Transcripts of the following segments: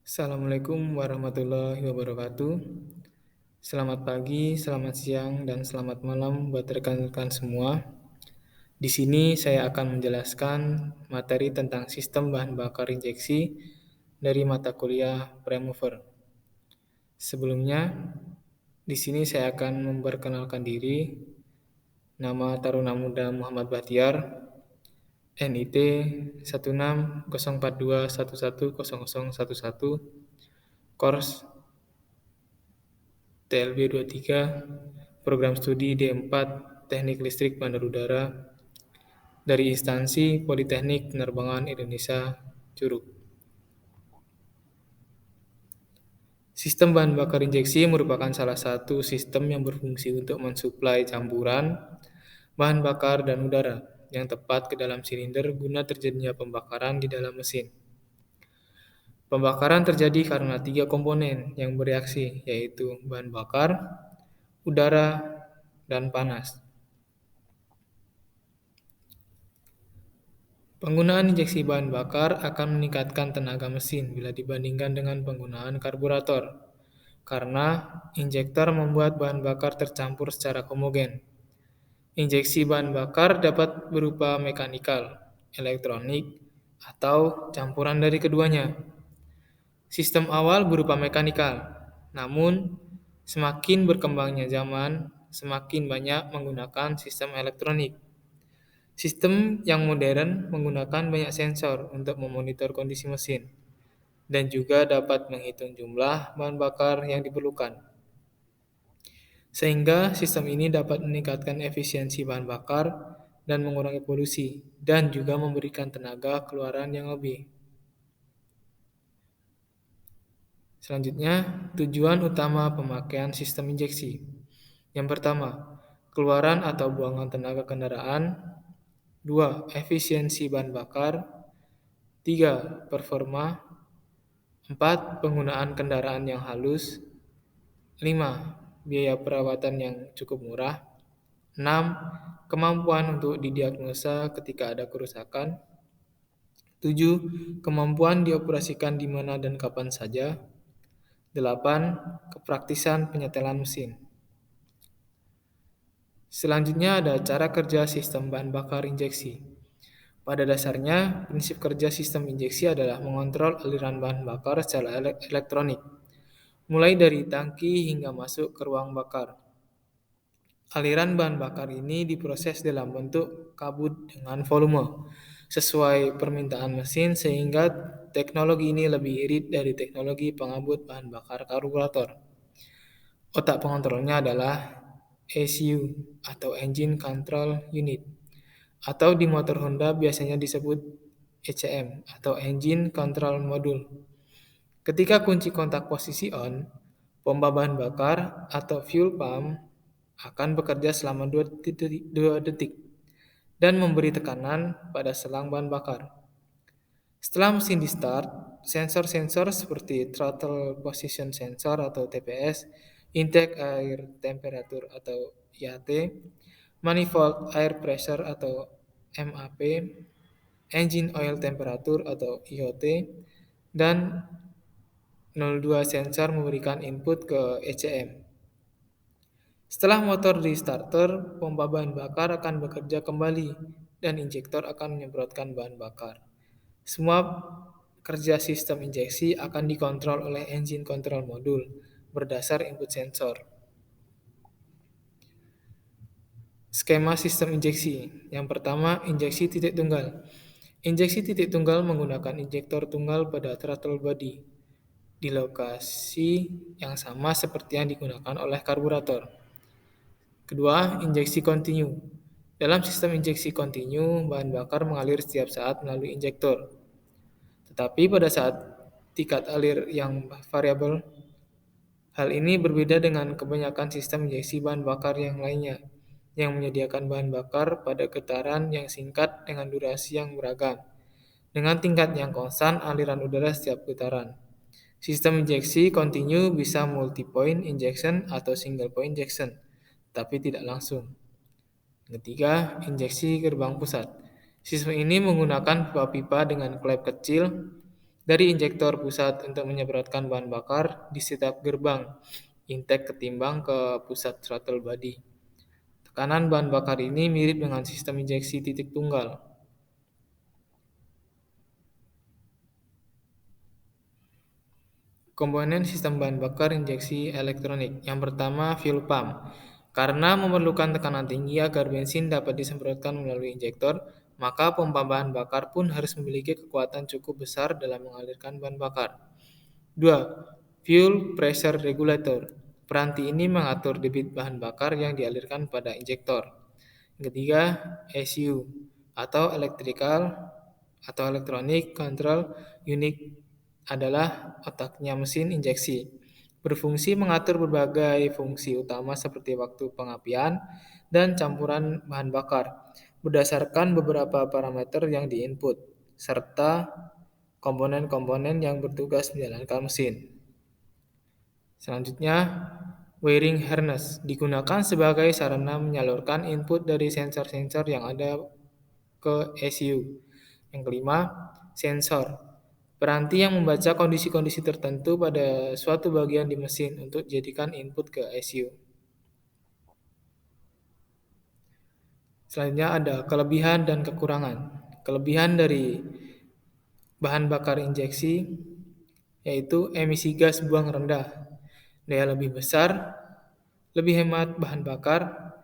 Assalamualaikum warahmatullahi wabarakatuh. Selamat pagi, selamat siang, dan selamat malam buat rekan-rekan semua. Di sini saya akan menjelaskan materi tentang sistem bahan bakar injeksi dari mata kuliah Pre-Mover. Sebelumnya, di sini saya akan memperkenalkan diri. Nama Taruna Muda Muhammad Bahtiar, NIT 160421101111, Kors TLB 23, Program Studi D4, Teknik Listrik Bandar Udara, dari instansi Politeknik Penerbangan Indonesia, Curug. Sistem bahan bakar injeksi merupakan salah satu sistem yang berfungsi untuk mensuplai campuran, bahan bakar, dan udara yang tepat ke dalam silinder guna terjadinya pembakaran di dalam mesin. Pembakaran terjadi karena 3 komponen yang bereaksi, yaitu bahan bakar, udara, dan panas. Penggunaan injeksi bahan bakar akan meningkatkan tenaga mesin bila dibandingkan dengan penggunaan karburator, karena injektor membuat bahan bakar tercampur secara homogen. Injeksi bahan bakar dapat berupa mekanikal, elektronik, atau campuran dari keduanya. Sistem awal berupa mekanikal, namun semakin berkembangnya zaman, semakin banyak menggunakan sistem elektronik. Sistem yang modern menggunakan banyak sensor untuk memonitor kondisi mesin dan juga dapat menghitung jumlah bahan bakar yang diperlukan. Sehingga sistem ini dapat meningkatkan efisiensi bahan bakar dan mengurangi polusi dan juga memberikan tenaga keluaran yang lebih. Selanjutnya, tujuan utama pemakaian sistem injeksi. Yang pertama, keluaran atau buangan tenaga kendaraan. 2. Efisiensi bahan bakar. 3. Performa. 4. Penggunaan kendaraan yang halus. 5. Biaya perawatan yang cukup murah. 6. Kemampuan untuk didiagnosa ketika ada kerusakan. 7. Kemampuan dioperasikan di mana dan kapan saja. 8. Kepraktisan penyetelan mesin. Selanjutnya ada cara kerja sistem bahan bakar injeksi. Pada dasarnya, prinsip kerja sistem injeksi adalah mengontrol aliran bahan bakar secara elektronik, mulai dari tangki hingga masuk ke ruang bakar. Aliran bahan bakar ini diproses dalam bentuk kabut dengan volume, sesuai permintaan mesin sehingga teknologi ini lebih irit dari teknologi pengabut bahan bakar karburator. Otak pengontrolnya adalah ECU atau Engine Control Unit, atau di motor Honda biasanya disebut ECM atau Engine Control Module. Ketika kunci kontak posisi on, pompa bahan bakar atau fuel pump akan bekerja selama 2 detik dan memberi tekanan pada selang bahan bakar. Setelah mesin di start, sensor-sensor seperti throttle position sensor atau TPS, intake air temperature atau IAT, manifold air pressure atau MAP, engine oil temperature atau IOT, dan 02 sensor memberikan input ke ECM. Setelah motor di starter, pompa bahan bakar akan bekerja kembali dan injektor akan menyemprotkan bahan bakar. Semua kerja sistem injeksi akan dikontrol oleh engine control module berdasar input sensor. Skema sistem injeksi. Yang pertama, injeksi titik tunggal. Injeksi titik tunggal menggunakan injektor tunggal pada throttle body di lokasi yang sama seperti yang digunakan oleh karburator. Kedua, injeksi kontinu. Dalam sistem injeksi kontinu, bahan bakar mengalir setiap saat melalui injektor. Tetapi pada saat tingkat alir yang variabel, hal ini berbeda dengan kebanyakan sistem injeksi bahan bakar yang lainnya, yang menyediakan bahan bakar pada getaran yang singkat dengan durasi yang beragam, dengan tingkat yang konstan aliran udara setiap getaran. Sistem injeksi kontinu bisa multi-point injection atau single-point injection, tapi tidak langsung. Ketiga, injeksi gerbang pusat. Sistem ini menggunakan pipa-pipa dengan klep kecil dari injektor pusat untuk menyemprotkan bahan bakar di setiap gerbang intake ketimbang ke pusat throttle body. Tekanan bahan bakar ini mirip dengan sistem injeksi titik tunggal. Komponen sistem bahan bakar injeksi elektronik. Yang pertama, fuel pump. Karena memerlukan tekanan tinggi agar bensin dapat disemprotkan melalui injektor, maka pompa bahan bakar pun harus memiliki kekuatan cukup besar dalam mengalirkan bahan bakar. 2. Fuel pressure regulator. Peranti ini mengatur debit bahan bakar yang dialirkan pada injektor. Yang ketiga, ECU atau Electronic Control Unit adalah otaknya mesin injeksi. Berfungsi mengatur berbagai fungsi utama seperti waktu pengapian dan campuran bahan bakar berdasarkan beberapa parameter yang diinput serta komponen-komponen yang bertugas menjalankan mesin. Selanjutnya, wiring harness digunakan sebagai sarana menyalurkan input dari sensor-sensor yang ada ke ECU. Yang kelima, sensor. Peranti yang membaca kondisi-kondisi tertentu pada suatu bagian di mesin untuk dijadikan input ke ECU. Selanjutnya ada kelebihan dan kekurangan. Kelebihan dari bahan bakar injeksi yaitu emisi gas buang rendah, daya lebih besar, lebih hemat bahan bakar,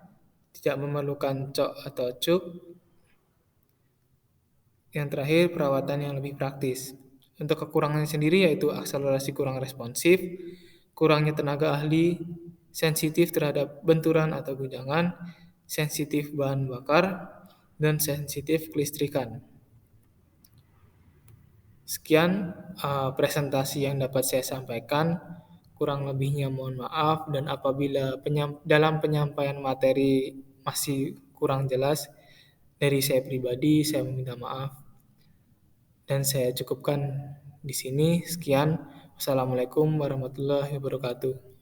tidak memerlukan cok atau cuk. Yang terakhir, perawatan yang lebih praktis. Untuk kekurangannya sendiri yaitu akselerasi kurang responsif, kurangnya tenaga ahli, sensitif terhadap benturan atau guncangan, sensitif bahan bakar, dan sensitif kelistrikan. Sekian presentasi yang dapat saya sampaikan. Kurang lebihnya mohon maaf, dan apabila dalam penyampaian materi masih kurang jelas, dari saya pribadi saya meminta maaf. Dan saya cukupkan di sini. Sekian. Wassalamualaikum warahmatullahi wabarakatuh.